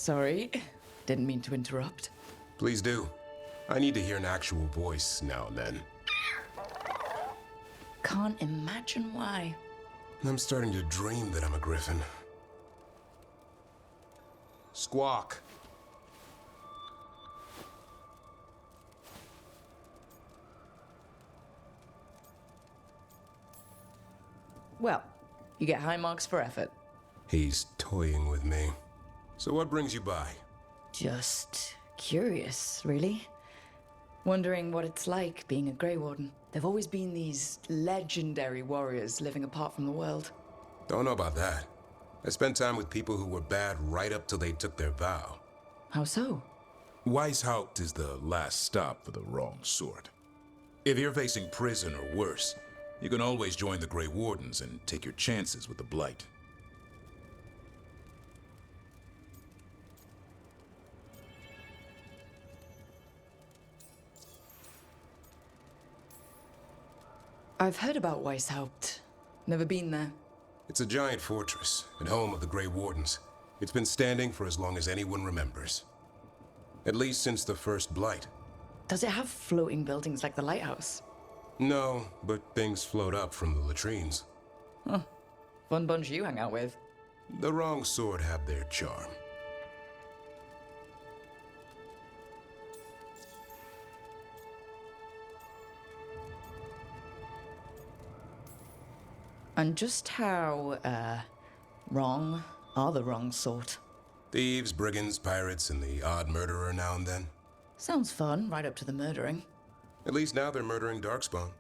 Sorry, didn't mean to interrupt. Please do. I need to hear an actual voice now and then. Can't imagine why. I'm starting to dream that I'm a griffin. Squawk. Well, you get high marks for effort. He's toying with me. So what brings you by? Just curious, really. Wondering what it's like being a Grey Warden. There've always been these legendary warriors living apart from the world. Don't know about that. I spent time with people who were bad right up till they took their vow. How so? Weishaupt is the last stop for the wrong sort. If you're facing prison or worse, you can always join the Grey Wardens and take your chances with the Blight. I've heard about Weishaupt. Never been there. It's a giant fortress and home of the Grey Wardens. It's been standing for as long as anyone remembers. At least since the first Blight. Does it have floating buildings like the lighthouse? No, but things float up from the latrines. Huh. Fun bunch you hang out with. The wrong sort have their charm. And just how, wrong are the wrong sort? Thieves, brigands, pirates, and the odd murderer now and then. Sounds fun, right up to the murdering. At least now they're murdering Darkspawn.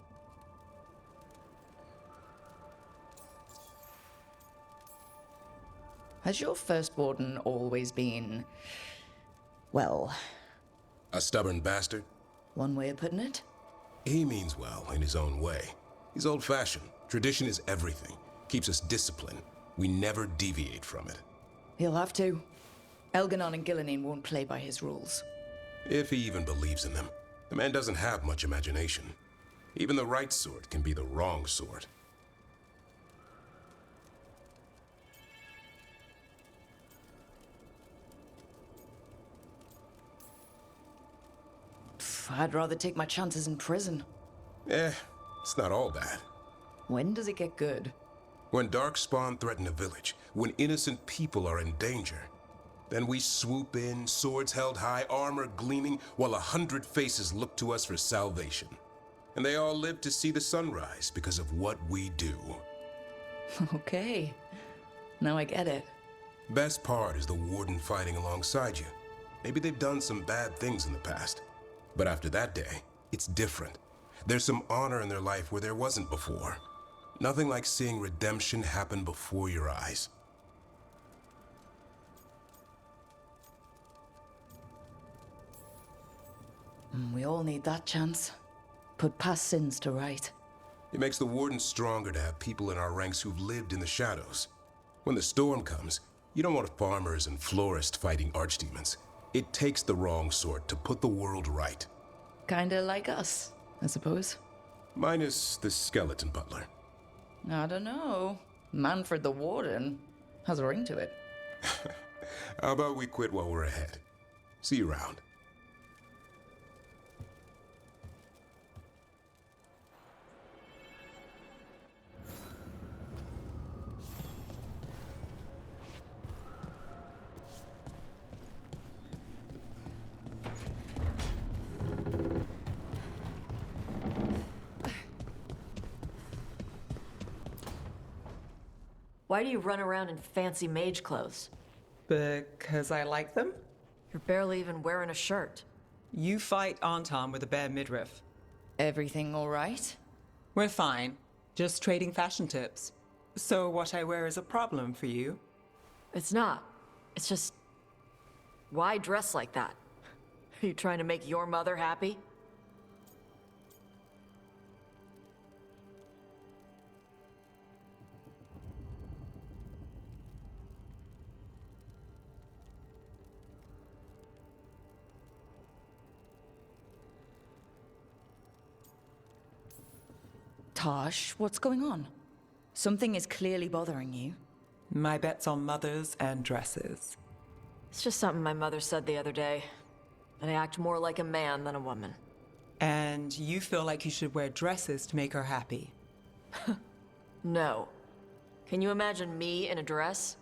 Has your first warden always been, well... A stubborn bastard? One way of putting it? He means well in his own way. He's old-fashioned. Tradition is everything. Keeps us disciplined. We never deviate from it. He'll have to. Elganon and Gillenine won't play by his rules. If he even believes in them. The man doesn't have much imagination. Even the right sort can be the wrong sort. I'd rather take my chances in prison. It's not all bad. When does it get good? When Darkspawn threaten a village, when innocent people are in danger, then we swoop in, swords held high, armor gleaming, while 100 faces look to us for salvation. And they all live to see the sunrise because of what we do. Okay. Now I get it. Best part is the warden fighting alongside you. Maybe they've done some bad things in the past. But after that day, it's different. There's some honor in their life where there wasn't before. Nothing like seeing redemption happen before your eyes. We all need that chance. Put past sins to right. It makes the warden stronger to have people in our ranks who've lived in the shadows. When the storm comes, you don't want farmers and florists fighting archdemons. It takes the wrong sort to put the world right. Kinda like us, I suppose. Minus the skeleton butler. I don't know. Manfred the Warden has a ring to it. How about we quit while we're ahead? See you around. Why do you run around in fancy mage clothes? Because I like them? You're barely even wearing a shirt. You fight Anton with a bare midriff. Everything all right? We're fine. Just trading fashion tips. So what I wear is a problem for you? It's not. It's just... Why dress like that? Are you trying to make your mother happy? Tosh, what's going on? Something is clearly bothering you. My bet's on mothers and dresses. It's just something my mother said the other day. That I act more like a man than a woman. And you feel like you should wear dresses to make her happy. No. Can you imagine me in a dress?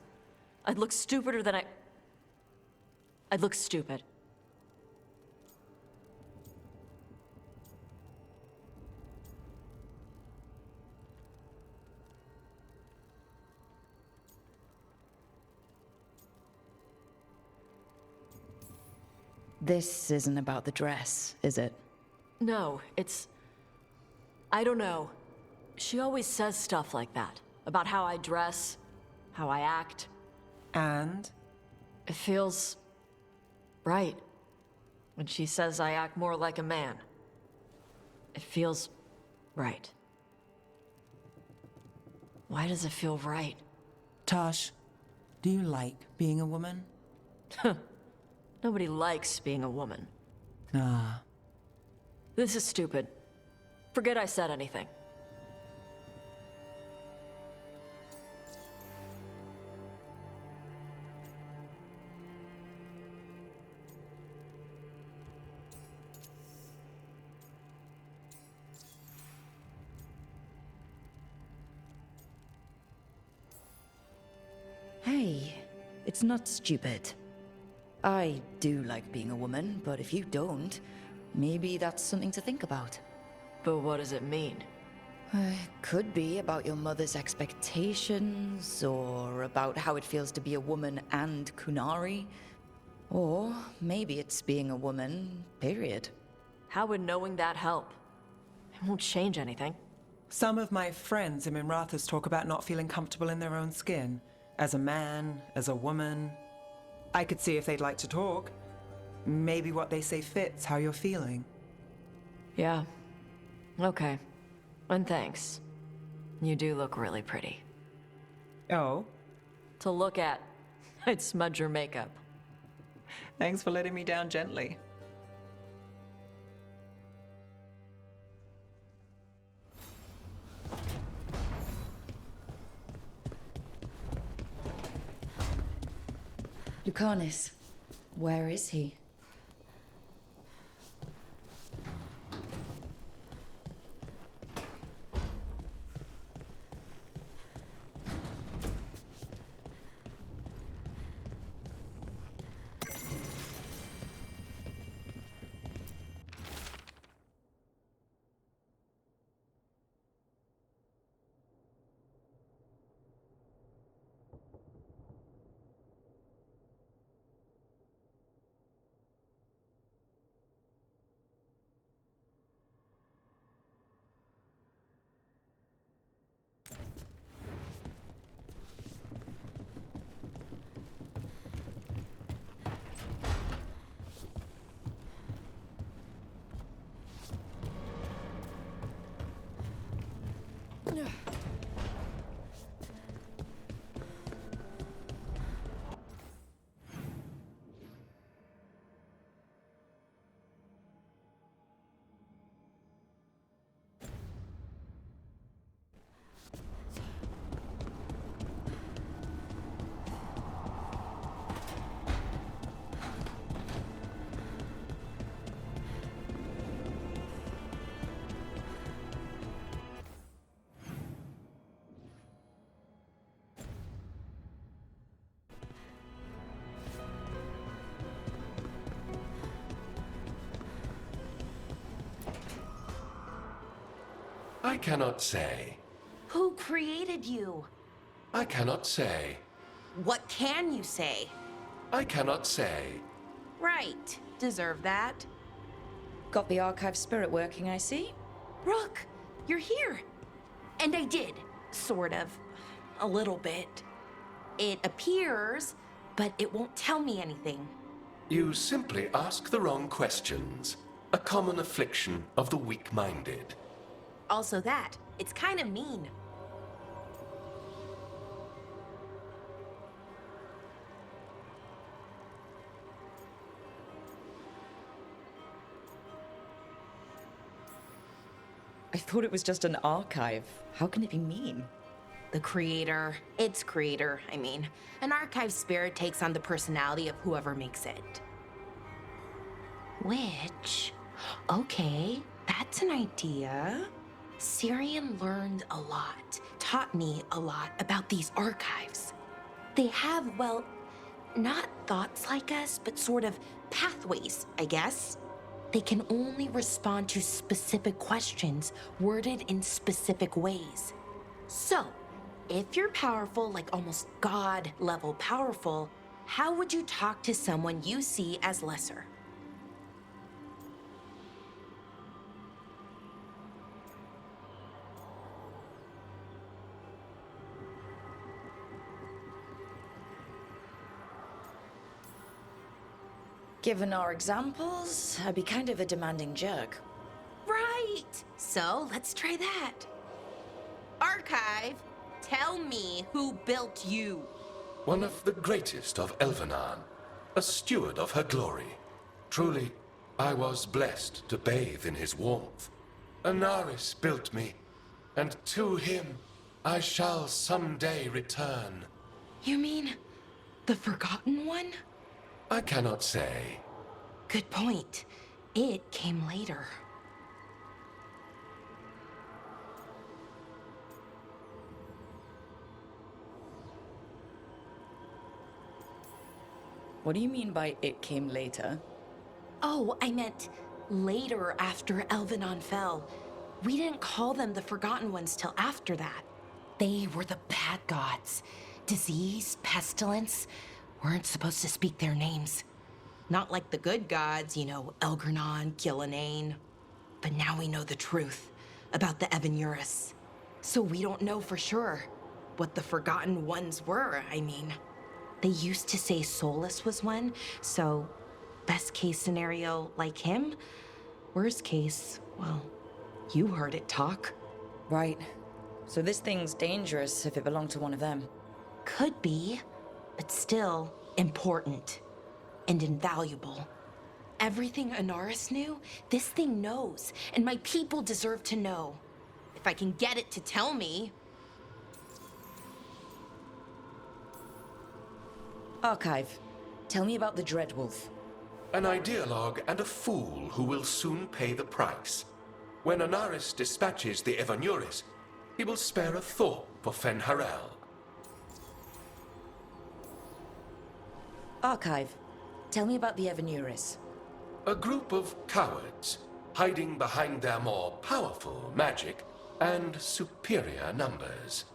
I'd look stupider than I'd look stupid. This isn't about the dress, is it? No, it's... I don't know. She always says stuff like that. About how I dress, how I act. And? It feels... right. When she says I act more like a man. It feels... right. Why does it feel right? Tosh, do you like being a woman? Nobody likes being a woman. Ah. This is stupid. Forget I said anything. Hey, it's not stupid. I do like being a woman, but if you don't, maybe that's something to think about. But what does it mean? Could be about your mother's expectations, or about how it feels to be a woman and Kunari. Or maybe it's being a woman, period. How would knowing that help? It won't change anything. Some of my friends in Minrathous talk about not feeling comfortable in their own skin. As a man, as a woman. I could see if they'd like to talk. Maybe what they say fits how you're feeling. Yeah. Okay. And thanks. You do look really pretty. Oh? To look at, I'd smudge your makeup. Thanks for letting me down gently. Lucanus, where is he? I cannot say. Who created you? I cannot say. What can you say? I cannot say. Right. Deserve that. Got the archive spirit working, I see. Rook, you're here. And I did. Sort of. A little bit. It appears, but it won't tell me anything. You simply ask the wrong questions. A common affliction of the weak-minded. Also that. It's kind of mean. I thought it was just an archive. How can it be mean? the creator, its creator, I mean. An archive spirit takes on the personality of whoever makes it. Which, okay, that's an idea. Syrian learned a lot, taught me a lot about these archives. They have, well, not thoughts like us, but sort of pathways, I guess. They can only respond to specific questions worded in specific ways. So, if you're powerful, like almost God-level powerful, how would you talk to someone you see as lesser? Given our examples, I'd be kind of a demanding jerk. Right! So, let's try that. Archive, tell me who built you. One of the greatest of Elvenan, a steward of her glory. Truly, I was blessed to bathe in his warmth. Anaris built me, and to him I shall someday return. You mean the Forgotten One? I cannot say. Good point. It came later. What do you mean by it came later? Oh, I meant later after Elvenon fell. We didn't call them the Forgotten Ones till after that. They were the bad gods. Disease, pestilence, weren't supposed to speak their names. Not like the good gods, you know, Elgernon, Gillenane. But now we know the truth about the Evanuris. So we don't know for sure what the Forgotten Ones were, I mean. They used to say Solus was one, so best case scenario, like him. Worst case, well, you heard it talk. Right. So this thing's dangerous if it belonged to one of them. Could be, but still important and invaluable. Everything Anaris knew, this thing knows, and my people deserve to know. If I can get it to tell me. Archive, tell me about the Dreadwolf. An ideologue and a fool who will soon pay the price. When Anaris dispatches the Evanuris, he will spare a thought for Fen'Harel. Archive, tell me about the Evanuris. A group of cowards, hiding behind their more powerful magic and superior numbers.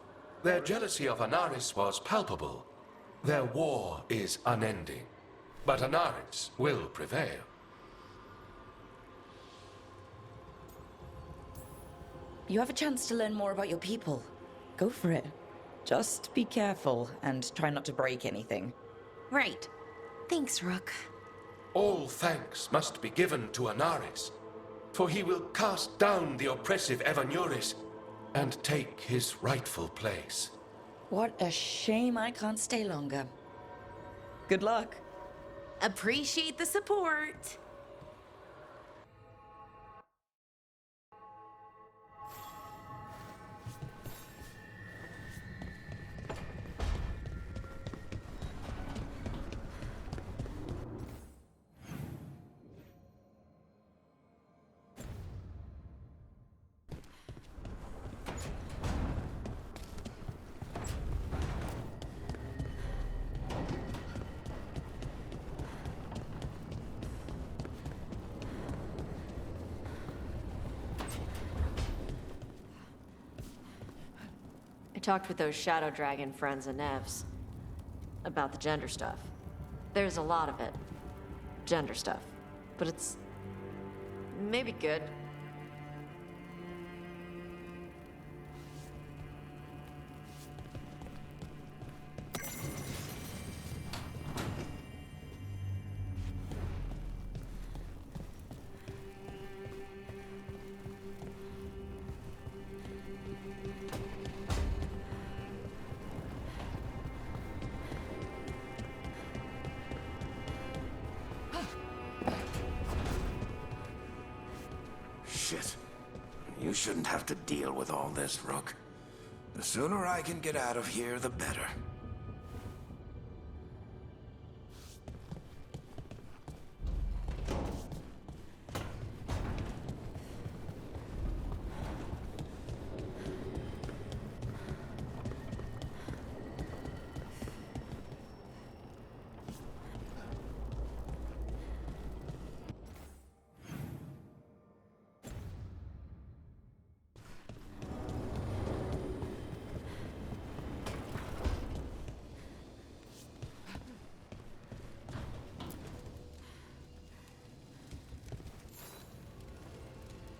Their jealousy of Anaris was palpable. Their war is unending, but Anaris will prevail. You have a chance to learn more about your people. Go for it. Just be careful and try not to break anything. Right. Thanks, Rook. All thanks must be given to Anaris, for he will cast down the oppressive Evanuris and take his rightful place. What a shame I can't stay longer. Good luck. Appreciate the support. I talked with those Shadow Dragon friends and Nevs about the gender stuff. There's a lot of it. Gender stuff. But it's maybe good. Shit. You shouldn't have to deal with all this, Rook. The sooner I can get out of here, the better.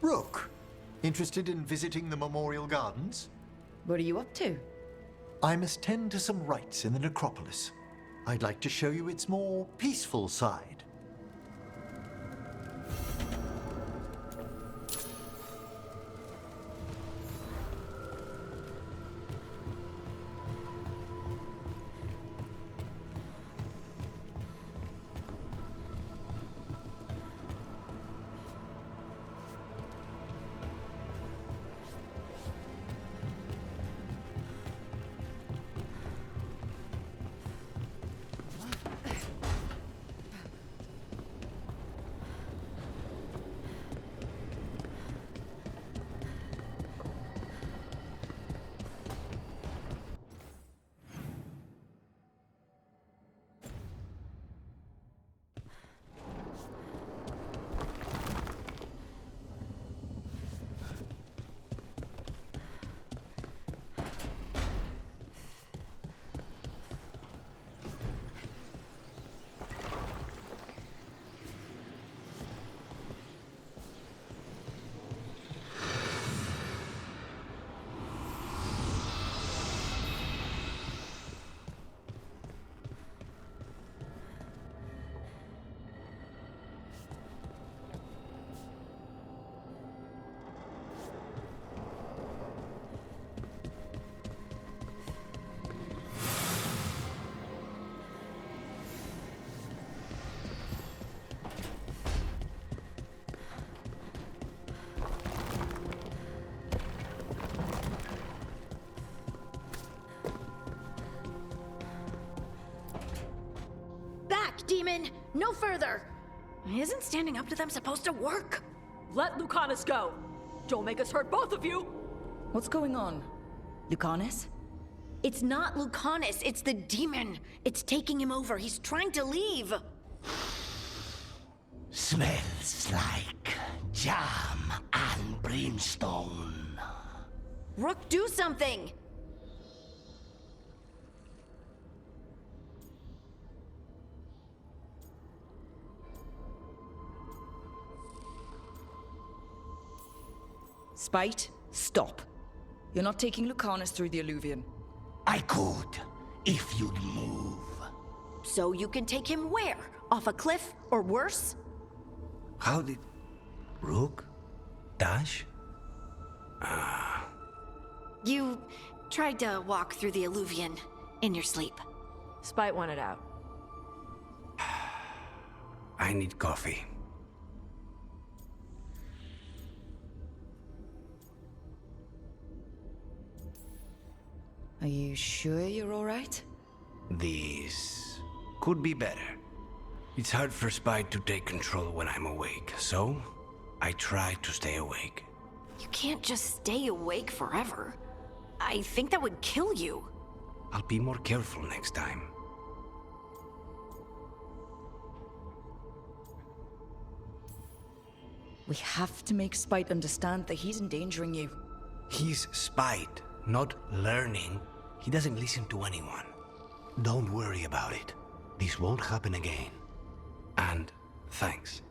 Rook, interested in visiting the Memorial Gardens? What are you up to? I must tend to some rites in the necropolis. I'd like to show you its more peaceful side. Demon! No further! Isn't standing up to them supposed to work? Let Lucanus go! Don't make us hurt both of you! What's going on? Lucanus? It's not Lucanus, it's the demon. It's taking him over. He's trying to leave. Smells like jam and brimstone. Rook, do something! Spite, stop. You're not taking Lucanus through the Alluvion. I could, if you'd move. So you can take him where? Off a cliff, or worse? How did... Rook? Dash? You tried to walk through the Alluvion in your sleep. Spite wanted out. I need coffee. Are you sure you're all right? This could be better. It's hard for Spite to take control when I'm awake, so I try to stay awake. You can't just stay awake forever. I think that would kill you. I'll be more careful next time. We have to make Spite understand that he's endangering you. He's Spite, not learning. He doesn't listen to anyone. Don't worry about it. This won't happen again. And thanks.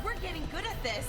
We're getting good at this.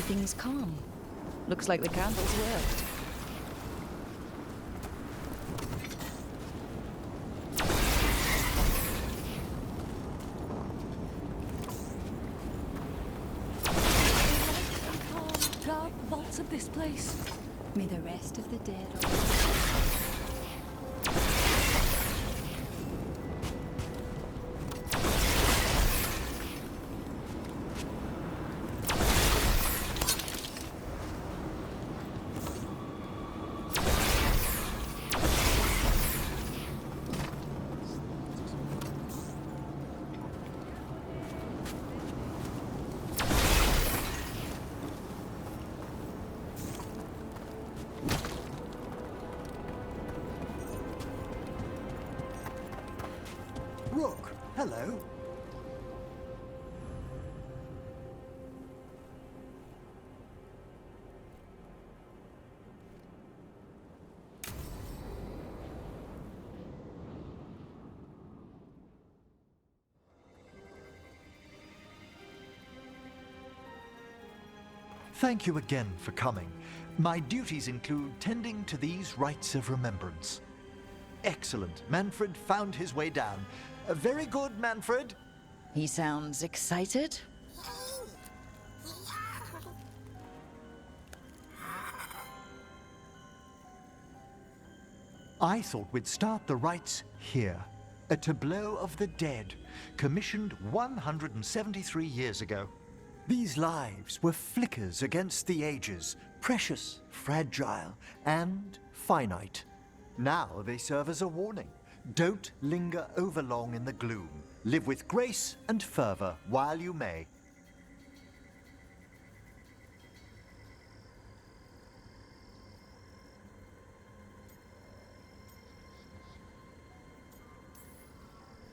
Everything's calm. Looks like the candles worked. Guard the vaults of this place. May the rest of the dead Rook, hello. Thank you again for coming. My duties include tending to these rites of remembrance. Excellent. Manfred found his way down. Very good, Manfred. He sounds excited. I thought we'd start the rites here. A tableau of the dead, commissioned 173 years ago. These lives were flickers against the ages, precious, fragile, and finite. Now they serve as a warning. Don't linger overlong in the gloom. Live with grace and fervor while you may.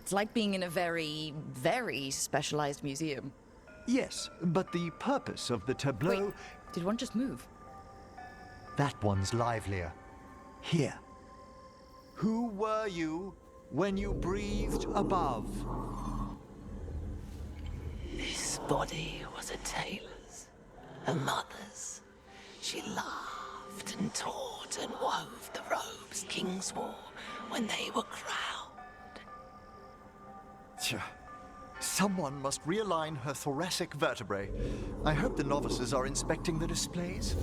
It's like being in a very, very specialized museum. Yes, but the purpose of the tableau... Wait, did one just move? That one's livelier. Here. Who were you when you breathed above? This body was a tailor's, a mother's. She laughed and taught and wove the robes kings wore when they were crowned. Tja. Someone must realign her thoracic vertebrae. I hope the novices are inspecting the displays.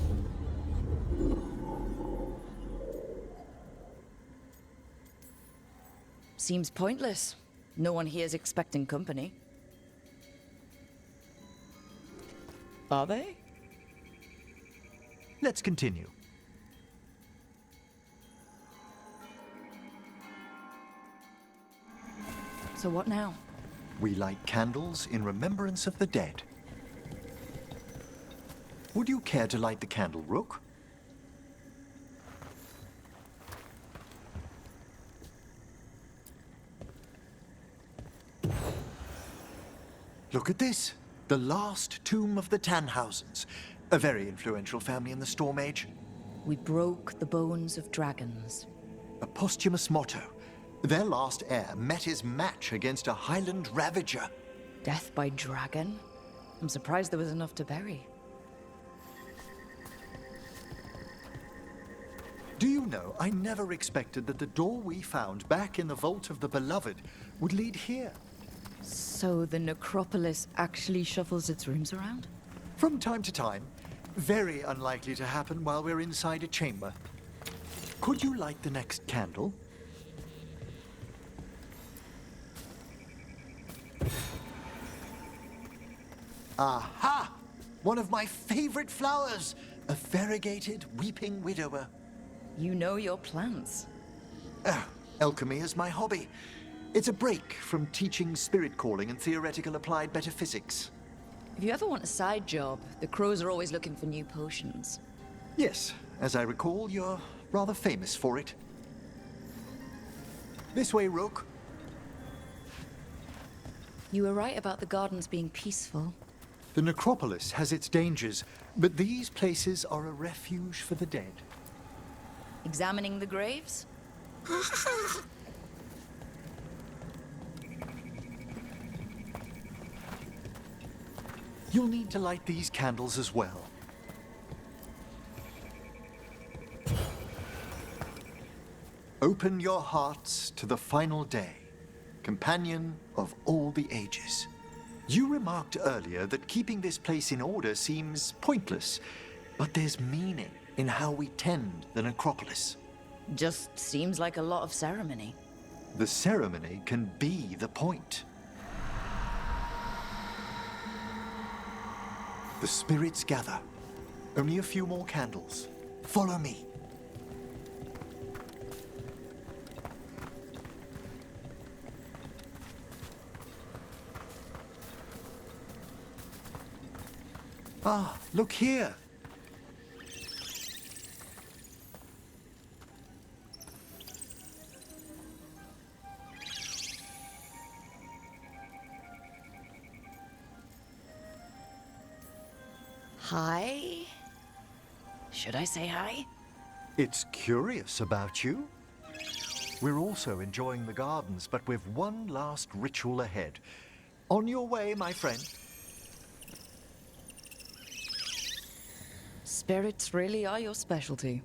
Seems pointless. No one here's expecting company. Are they? let's continue. So what now? We light candles in remembrance of the dead. Would you care to light the candle, Rook? Look at this. The last tomb of the Tannhausens. A very influential family in the Storm Age. We broke the bones of dragons. A posthumous motto. Their last heir met his match against a Highland Ravager. Death by dragon? I'm surprised there was enough to bury. Do you know, I never expected that the door we found back in the Vault of the Beloved would lead here. So the necropolis actually shuffles its rooms around? From time to time. Very unlikely to happen while we're inside a chamber. Could you light the next candle? Aha! One of my favorite flowers! A variegated weeping widower. You know your plants. Alchemy is my hobby. It's a break from teaching spirit calling and theoretical applied metaphysics. If you ever want a side job, the crows are always looking for new potions. Yes, as I recall, you're rather famous for it. This way, Rook. You were right about the gardens being peaceful. The necropolis has its dangers, but these places are a refuge for the dead. Examining the graves? You'll need to light these candles as well. Open your hearts to the final day, companion of all the ages. You remarked earlier that keeping this place in order seems pointless, but there's meaning in how we tend the necropolis. Just seems like a lot of ceremony. The ceremony can be the point. The spirits gather. Only a few more candles. Follow me. Ah, look here. Hi? Should I say hi? It's curious about you. We're also enjoying the gardens, but with one last ritual ahead. On your way, my friend. Spirits really are your specialty.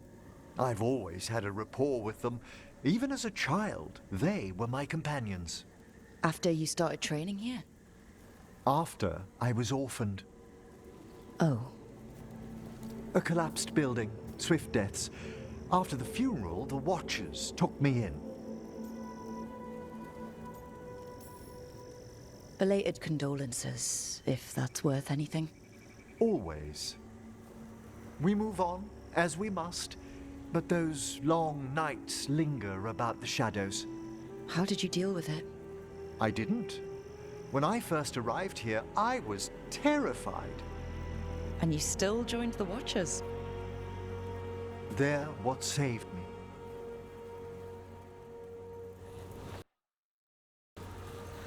I've always had a rapport with them. Even as a child, they were my companions. After you started training here? After I was orphaned. Oh. A collapsed building, swift deaths. After the funeral, the Watchers took me in. Belated condolences, if that's worth anything. Always. We move on, as we must, but those long nights linger about the shadows. How did you deal with it? I didn't. When I first arrived here, I was terrified. And you still joined the Watchers? They're what saved me.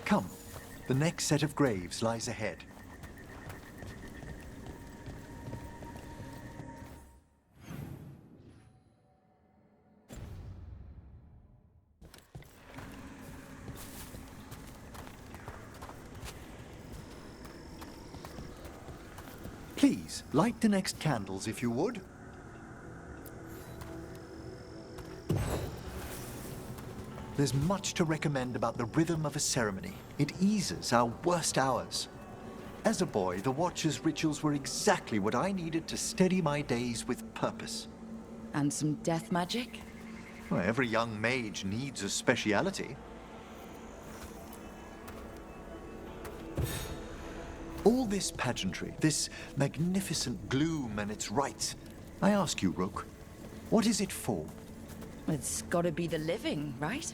Come, the next set of graves lies ahead. Please, light the next candles if you would. There's much to recommend about the rhythm of a ceremony. It eases our worst hours. As a boy, the Watcher's rituals were exactly what I needed to steady my days with purpose. And some death magic? Well, every young mage needs a speciality. All this pageantry, this magnificent gloom and its rites, I ask you, Rook, what is it for? It's gotta be the living, right?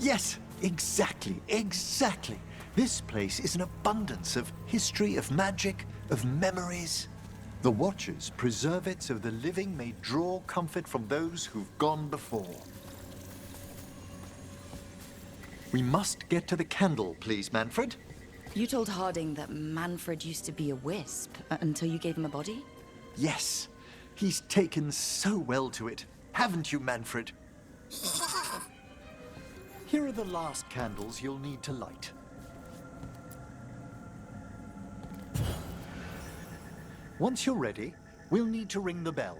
Yes, exactly, exactly. This place is an abundance of history, of magic, of memories. The Watchers preserve it so the living may draw comfort from those who've gone before. We must get to the candle, please, Manfred. You told Harding that Manfred used to be a wisp until you gave him a body? Yes, he's taken so well to it. Haven't you, Manfred? Here are the last candles you'll need to light. Once you're ready, we'll need to ring the bell.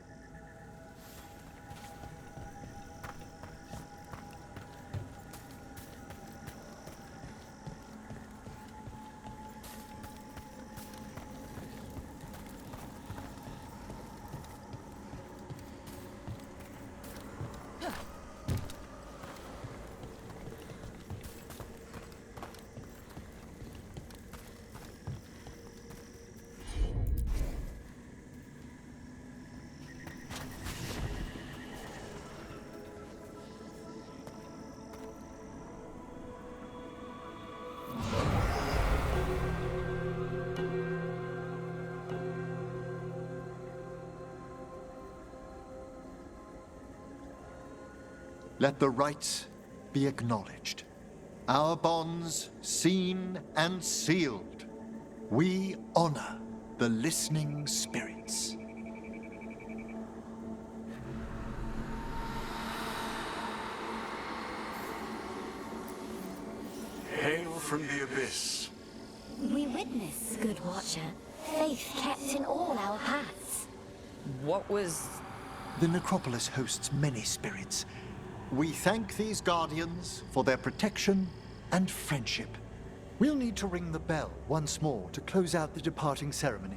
Let the rites be acknowledged. Our bonds seen and sealed. We honor the listening spirits. Hail from the abyss. We witness, good Watcher, faith kept in all our paths. What was... The necropolis hosts many spirits. We thank these guardians for their protection and friendship. We'll need to ring the bell once more to close out the departing ceremony.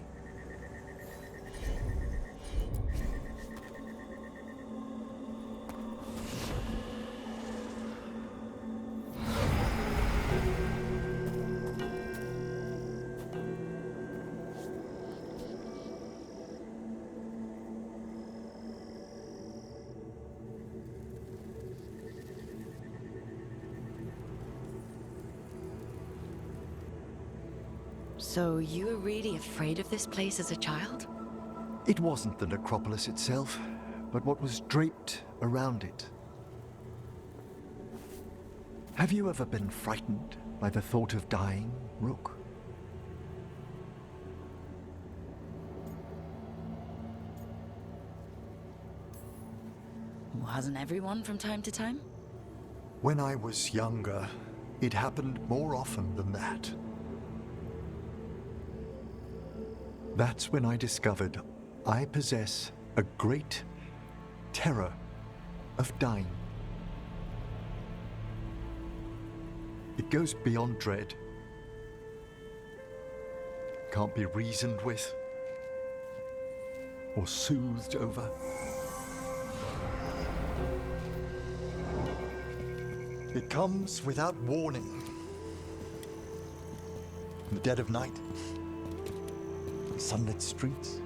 So you were really afraid of this place as a child? It wasn't the necropolis itself, but what was draped around it. Have you ever been frightened by the thought of dying, Rook? Well, hasn't everyone from time to time? When I was younger, it happened more often than that. That's when I discovered I possess a great terror of dying. It goes beyond dread. Can't be reasoned with or soothed over. It comes without warning. In the dead of night. Sunlit streets.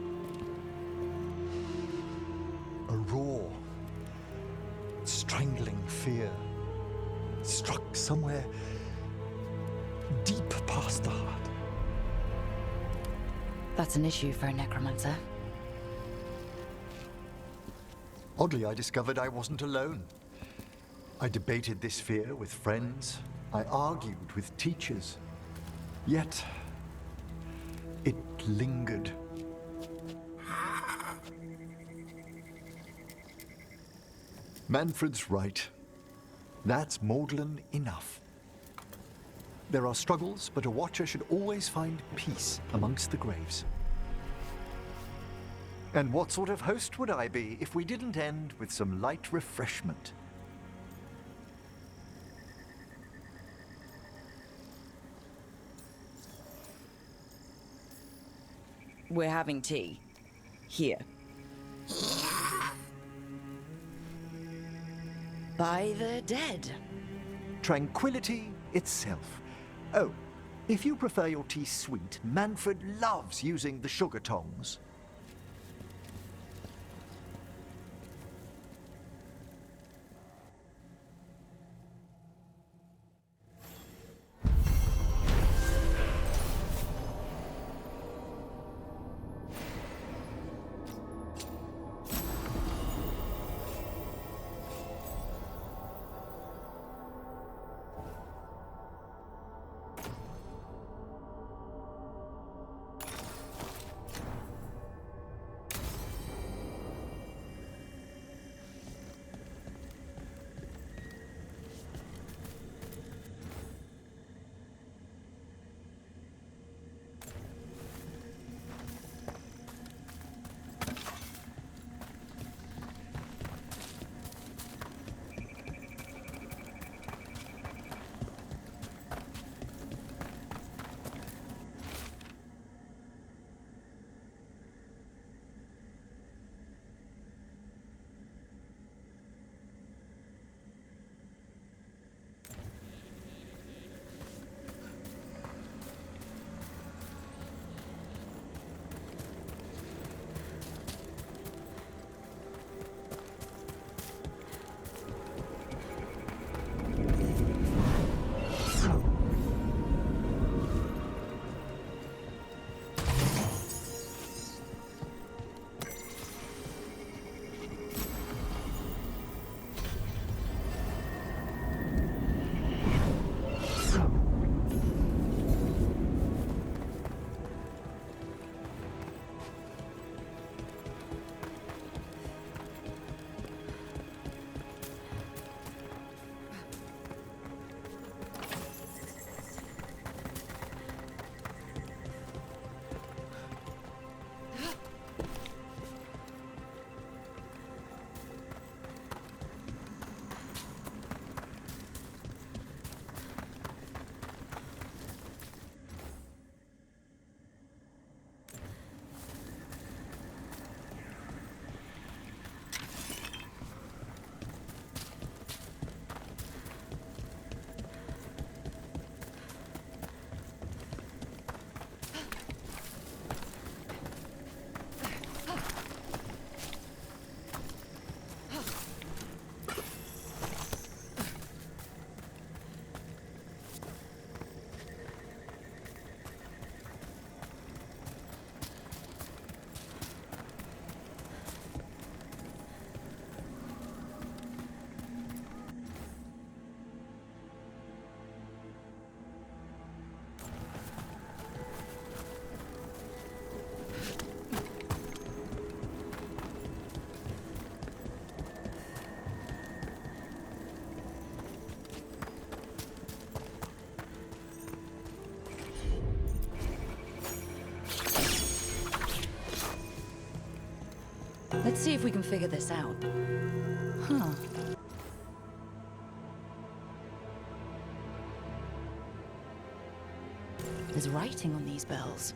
A raw, strangling fear struck somewhere deep past the heart. That's an issue for a necromancer. Oddly, I discovered I wasn't alone. I debated this fear with friends. I argued with teachers. Yet, it lingered. Manfred's right. That's maudlin enough. There are struggles, but a Watcher should always find peace amongst the graves. And what sort of host would I be if we didn't end with some light refreshment? We're having tea. Here. By the dead. Tranquility itself. Oh, if you prefer your tea sweet, Manfred loves using the sugar tongs. see if we can figure this out. Huh. There's writing on these bells.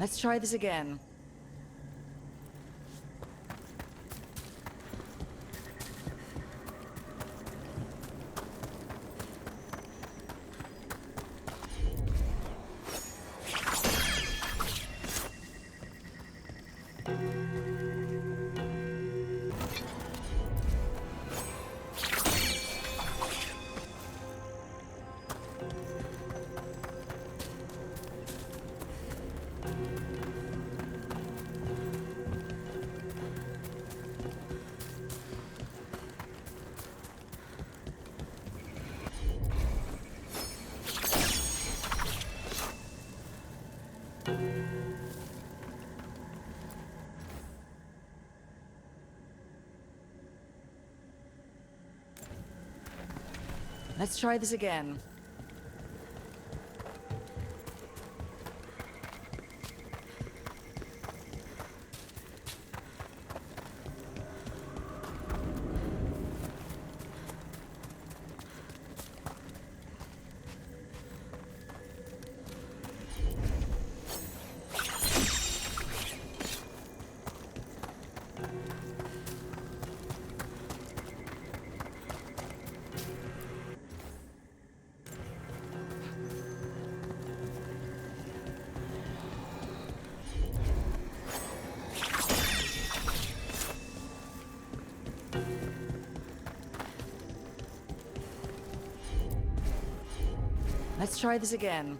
Let's try this again. Let's try this again. Let's try this again.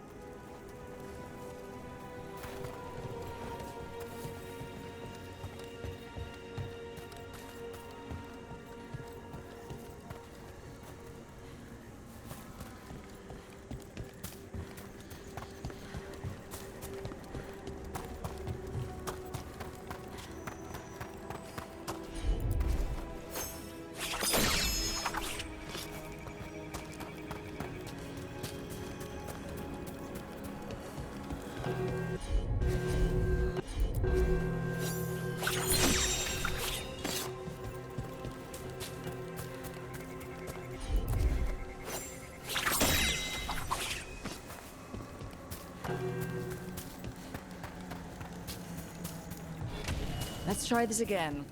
Let's try this again.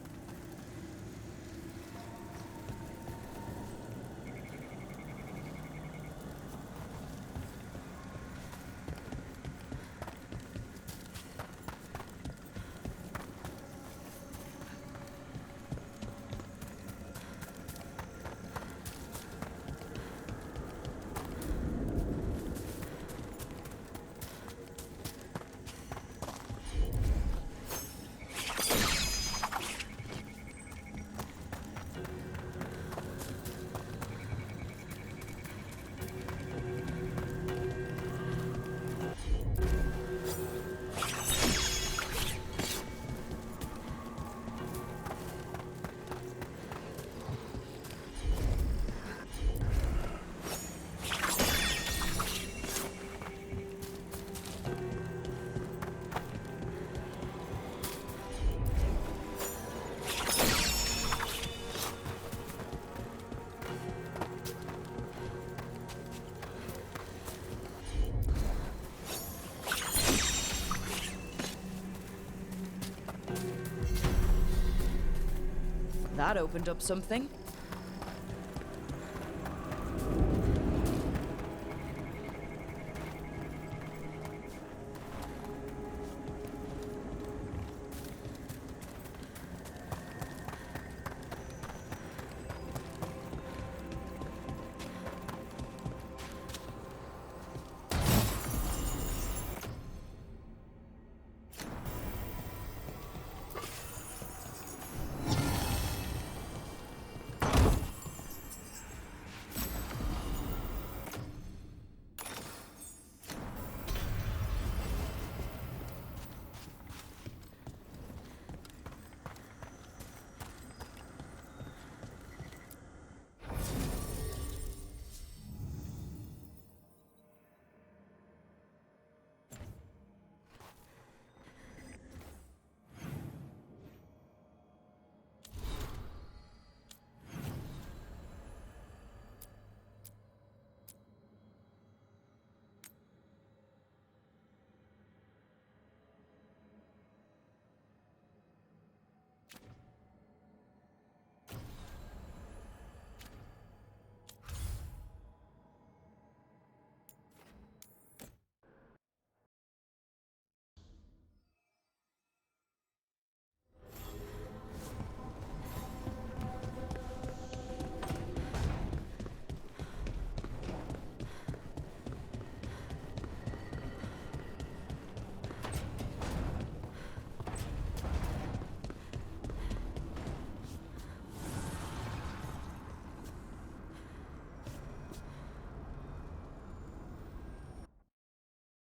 That opened up something.